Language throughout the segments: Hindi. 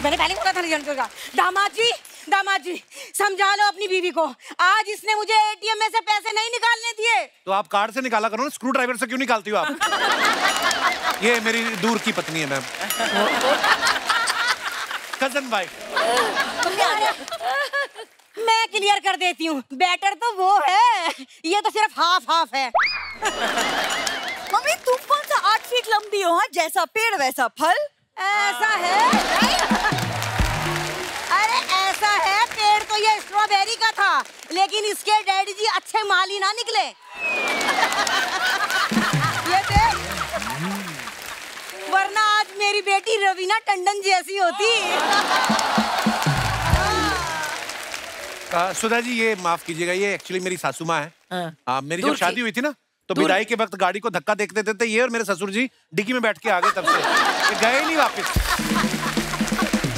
मैंने पहले बोला था रिजल्ट का। दामाद जी समझा लो अपनी बीवी को। आज इसने मुझे एटीएम में से पैसे नहीं निकालने दिए। तो आप कार्ड से निकाला करो ना, स्क्रू ड्राइवर से क्यों निकालती हो आप? ये मेरी दूर की पत्नी है मैम, कजन वाइफ। मैं क्लियर कर देती हूँ, बेटर तो वो है, ये तो सिर्फ हाफ है। मम्मी तुम कौन सा 8 फीट लंबी हो? जैसा पेड़ वैसा फल। ऐसा है? अरे ऐसा है, पेड़ तो ये स्ट्रॉबेरी का था, लेकिन इसके डैडी जी अच्छे माली ना निकले। ये देख, वरना आज मेरी बेटी रवीना टंडन जैसी होती। सुधा जी ये माफ कीजिएगा, ये एक्चुअली मेरी सासू माँ है। मेरी जब शादी हुई थी ना, तो विदाई के वक्त गाड़ी को धक्का देखते देते ये और मेरे ससुर जी डिग्गी में बैठ के आ गए। तब से ये गए नहीं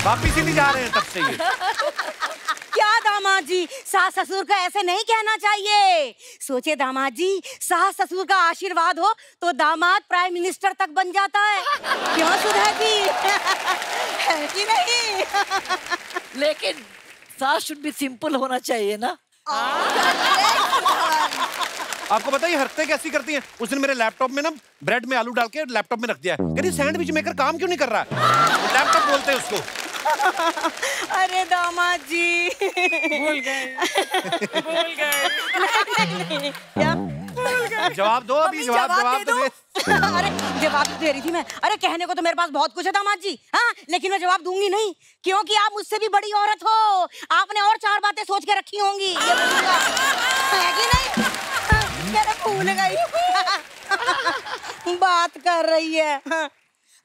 वापस ही नहीं जा रहे हैं तब से ये। क्या दामाद जी, सास ससुर को ऐसे नहीं कहना चाहिए। सोचे दामाद जी, सास ससुर का आशीर्वाद हो तो दामाद प्राइम मिनिस्टर तक बन जाता है। क्यों सुधा जी? है कि नहीं? लेकिन सास शुड बी सिंपल होना चाहिए ना। आपको पता है ये हरकतें कैसी करती हैं? उस दिन मेरे लैपटॉप में ना ब्रेड में आलू डाल के लैपटॉप में रख दिया है। कहती सैंडविच मेकर काम क्यों नहीं कर रहा है? लैपटॉप बोलते हैं उसको। अरे दामाद जी भूल गए। जवाब दो अभी, जवाब दो। अरे जवाब दे रही थी मैं। अरे कहने को तो मेरे पास बहुत कुछ है दामाद जी, हाँ, लेकिन मैं जवाब दूंगी नहीं, क्योंकि आप मुझसे भी बड़ी औरत हो। आपने और 4 बातें सोच के रखी होंगी। है कि नहीं? भूल गई। बात कर रही है।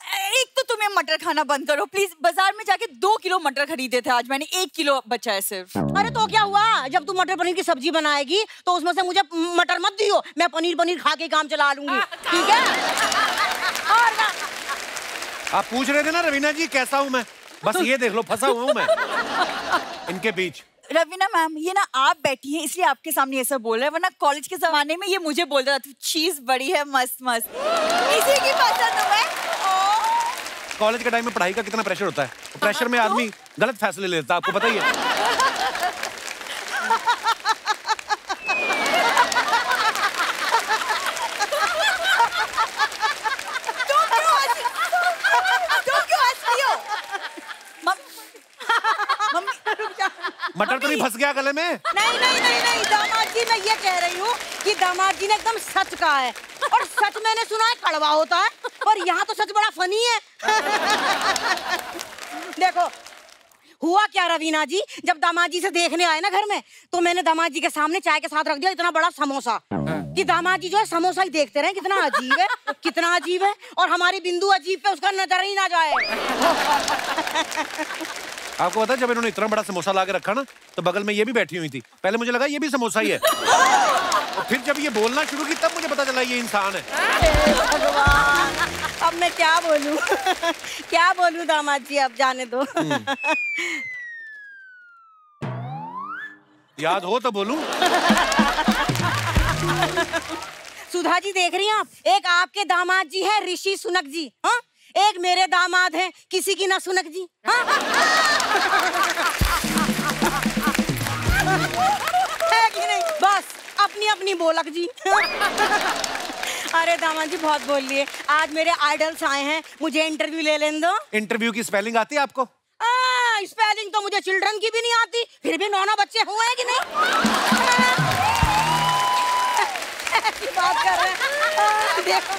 एक तो तुम्हें मटर खाना बंद करो प्लीज। बाजार में जाके 2 किलो मटर खरीदे थे, आज मैंने 1 किलो बचा है सिर्फ। अरे तो क्या हुआ, जब तुम मटर पनीर की सब्जी बनाएगी तो उसमें से मुझे मटर मत दियो, मैं पनीर खा के काम चला लूंगी, ठीक है? और ना आप पूछ रहे थे ना रवीना जी कैसा हूँ मैं, बस ये देख लो फंसा हुआ हूँ मैं इनके बीच। रवीना मैम, ये ना आप बैठी हैं इसलिए आपके सामने ये सब बोल रहे हैं, वरना कॉलेज के जमाने में ये मुझे बोल रहा था चीज बड़ी है मस्त इसी की पसंद हूं मैं। कॉलेज के टाइम में पढ़ाई का कितना प्रेशर होता है, प्रेशर में आदमी गलत फैसले लेता है, आपको पता ही है। मटर तो नहीं फंस गया गले में? नहीं दामाद जी, मैं ये कह रही हूँ कि दामाद जी ने एकदम सच कहा है, और सच मैंने सुना है कड़वा होता है, पर यहाँ तो सच बड़ा फनी है। देखो हुआ क्या रवीना जी, जब दामाद जी से देखने आए ना घर में, तो मैंने दामाद जी के सामने चाय के साथ रख दिया इतना बड़ा समोसा कि दामाद जी जो है समोसा ही देखते रहे, कितना अजीब है, और हमारी बिंदु अजीब पे उसका नजर ही ना जाए। आपको पता है जब इन्होंने इतना बड़ा समोसा ला के रखा ना, तो बगल में ये भी बैठी हुई थी। पहले मुझे लगा ये भी समोसा ही है, और फिर जब ये बोलना शुरू की तब मुझे पता चला ये इंसान है। अब मैं क्या बोलूं क्या बोलूं दामाद जी, अब जाने दो। याद हो तो बोलूं। सुधा जी देख रही हैं आप, एक आपके दामाद जी है ऋषि सुनक जी, हाँ, एक मेरे दामाद हैं किसी की ना सुनक जी, हाँ? है कि नहीं? बस अपनी अपनी बोलक जी। अरे दामाद जी बहुत बोल लिए, आज मेरे आइडल्स आए हैं, मुझे इंटरव्यू ले लेने दो। इंटरव्यू की स्पेलिंग आती है आपको? स्पेलिंग तो मुझे चिल्ड्रन की भी नहीं आती, फिर भी 9 बच्चे हुए हैं कि नहीं? ऐसी बात कर रहे हैं। देखो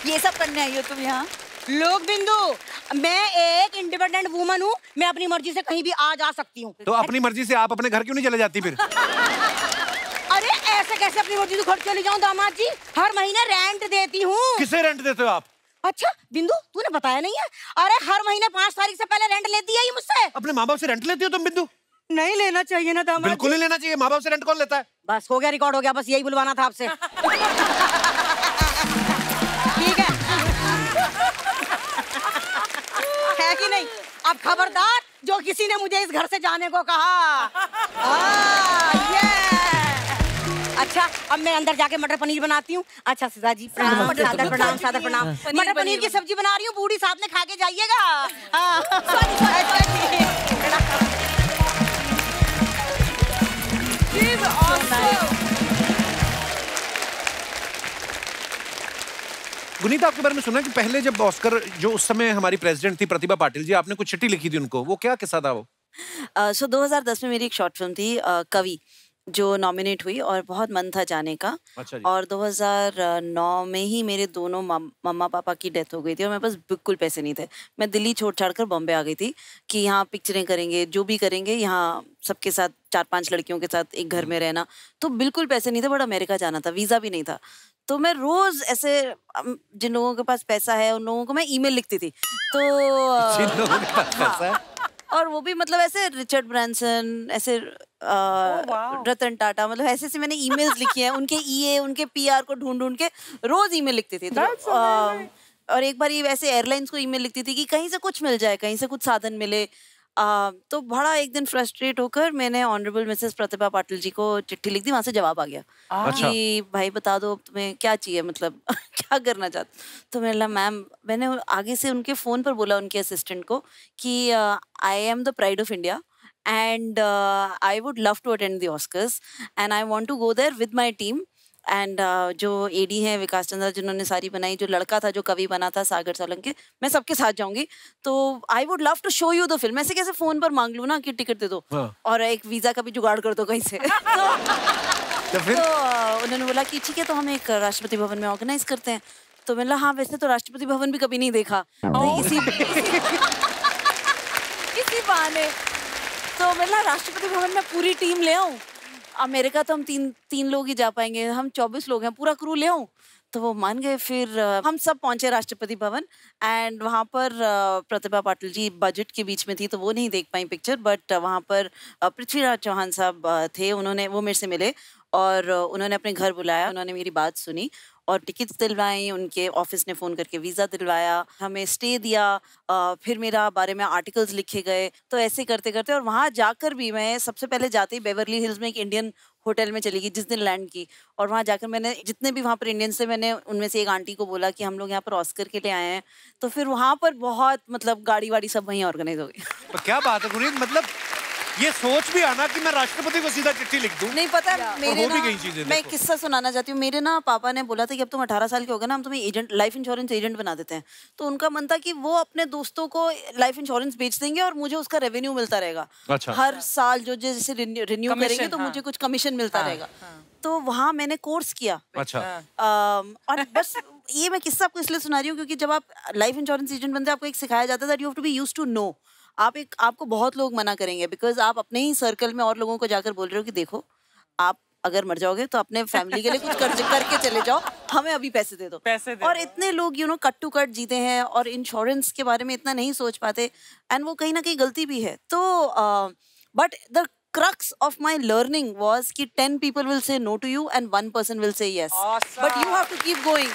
ये सब करने आई हो तुम यहाँ? लोग बिंदु, मैं एक इंडिपेंडेंट वुमन हूँ, मैं अपनी मर्जी से कहीं भी आ जा सकती हूँ। तो अपनी मर्जी से आप अपने घर क्यों नहीं चले जाती फिर? अरे ऐसे कैसे अपनी मर्जी से घर चली जाऊँ दामाद जी, हर महीने रेंट देती हूँ। किसे रेंट देते हो आप? अच्छा बिंदु, तूने बताया नहीं है? अरे हर महीने 5 तारीख से पहले रेंट लेती है ये मुझसे। अपने माँ बाप से रेंट लेती हो तुम बिंदु? नहीं लेना चाहिए ना दामाद। बिल्कुल नहीं लेना चाहिए, माँ बाप से रेंट कौन लेता है? बस हो गया, रिकॉर्ड हो गया, बस यही बुलवाना था आपसे। ठीक है कि नहीं? अब खबरदार जो किसी ने मुझे इस घर से जाने को कहा। ये अच्छा अब मैं अंदर जाके मटर पनीर बनाती हूँ। अच्छा सुधा जी प्रणाम, सादर प्रणाम, सादर प्रणाम। मटर पनीर की सब्जी बना रही हूँ, बूढ़ी साहब ने खा के जाइएगा। गुनीता, आपके बारे में सुना कि पहले जब ऑस्कर, जो उस समय हमारी प्रेसिडेंट थी प्रतिभा पाटिल जी, आपने कुछ चिट्ठी लिखी थी उनको, वो क्या किस्सा था वो? 2010 में मेरी एक शॉर्ट फिल्म थी कवि, जो नॉमिनेट हुई और बहुत मन था जाने का। अच्छा जी। और 2009 में ही मेरे दोनों मम्मा पापा की डेथ हो गई थी और मेरे पास बिल्कुल पैसे नहीं थे। मैं दिल्ली छोड़ छाड़ कर बॉम्बे आ गई थी कि यहाँ पिक्चरें करेंगे, जो भी करेंगे यहाँ सबके साथ 4-5 लड़कियों के साथ एक घर में रहना। तो बिल्कुल पैसे नहीं थे, बट अमेरिका जाना था, वीज़ा भी नहीं था। तो मैं रोज ऐसे जिन लोगों के पास पैसा है उन लोगों को मैं ईमेल लिखती थी। तो जिन लोगों के पास पैसा है, और वो भी मतलब ऐसे रिचर्ड ब्रांसन, ऐसे रतन टाटा, मतलब ऐसे ऐसे मैंने ईमेल्स लिखी हैं, उनके ईए, उनके पीआर को ढूंढ ढूंढ के रोज ईमेल लिखती थी। तो और एक बार ये वैसे एयरलाइंस को ईमेल लिखती थी कि कहीं से कुछ मिल जाए, कहीं से कुछ साधन मिले। तो बड़ा एक दिन फ्रस्ट्रेट होकर मैंने ऑनरेबल मिसेस प्रतिभा पाटिल जी को चिट्ठी लिख दी। वहां से जवाब आ गया कि भाई बता दो तुम्हें क्या चाहिए, मतलब क्या करना चाहते। तो मैंने मैम, मैंने आगे से उनके फोन पर बोला उनके असिस्टेंट को कि I am the pride of India and I would love to attend the Oscars and I want to go there with my team and जो एडी हैं विकास चंद्रा जिन्होंने सारी बनाई, जो लड़का था जो कवि बना था सागर सोलंकी, मैं सबके साथ जाऊंगी। तो I would love to show you the film. ऐसे कैसे फोन पर मांग लूँ ना कि टिकट दे दो और एक वीजा का भी जुगाड़ कर दो कहीं से। तो उन्होंने बोला कि ठीक है, तो हम एक राष्ट्रपति भवन में ऑर्गेनाइज करते हैं। तो मैंने हाँ, वैसे तो राष्ट्रपति भवन भी कभी नहीं देखा, तो इसी बहाने तो मतलब राष्ट्रपति भवन में पूरी टीम ले आऊं। अमेरिका तो हम तीन लोग ही जा पाएंगे, हम 24 लोग हैं, पूरा क्रू ले आऊं। तो वो मान गए। फिर हम सब पहुंचे राष्ट्रपति भवन एंड वहाँ पर प्रतिभा पाटिल जी बजट के बीच में थी तो वो नहीं देख पाई पिक्चर, बट वहाँ पर पृथ्वीराज चौहान साहब थे। उन्होंने वो मेरे से मिले और उन्होंने अपने घर बुलाया, उन्होंने मेरी बात सुनी और टिकट्स दिलवाई, उनके ऑफिस ने फ़ोन करके वीज़ा दिलवाया, हमें स्टे दिया, फिर मेरा बारे में आर्टिकल्स लिखे गए। तो ऐसे करते करते, और वहाँ जाकर भी मैं सबसे पहले जाते ही बेवरली हिल्स में एक इंडियन होटल में चली गई जिस दिन लैंड की। और वहाँ जाकर मैंने जितने भी वहाँ पर इंडियंस थे, मैंने उनमें से एक आंटी को बोला कि हम लोग यहाँ पर ऑस्कर के लिए आए हैं। तो फिर वहाँ पर बहुत मतलब गाड़ी वाड़ी सब वहीं ऑर्गेनाइज हो गई। तो क्या बात है गुनीत, मतलब ये सोच भी आना कि मैं राष्ट्रपति को सीधा चिट्ठी लिख दूं। नहीं पता मेरे ना, मैं किस्सा सुनाना चाहती हूँ। मेरे ना पापा ने बोला था कि अब तुम 18 साल के हो गए ना, हम तुम्हें एजेंट, लाइफ इंश्योरेंस एजेंट बना देते हैं। तो उनका मन था कि वो अपने दोस्तों को लाइफ इंश्योरेंस बेच देंगे और मुझे उसका रेवेन्यू मिलता रहेगा। अच्छा। हर साल जो जैसे रिन्यू करेंगे तो मुझे कुछ कमीशन मिलता रहेगा। तो वहाँ मैंने कोर्स किया। अच्छा। और बस ये मैं किस्सा आपको इसलिए सुना रही हूँ क्योंकि जब आप लाइफ इंश्योरेंस एजेंट बनते हैं आपको एक सिखाया जाता है that you have to be used to no. आपको बहुत लोग मना करेंगे बिकॉज आप अपने ही सर्कल में और लोगों को जाकर बोल रहे हो कि देखो आप अगर मर जाओगे तो अपने फैमिली के लिए कुछ करके चले जाओ, हमें अभी पैसे दे दो। और इतने लोग कट टू कट जीते हैं और इंश्योरेंस के बारे में इतना नहीं सोच पाते एंड वो कहीं ना कहीं गलती भी है। तो but the crux of my learning was कि 10 people will say no to you and 1 person will say yes. Awesome. But you have to keep going.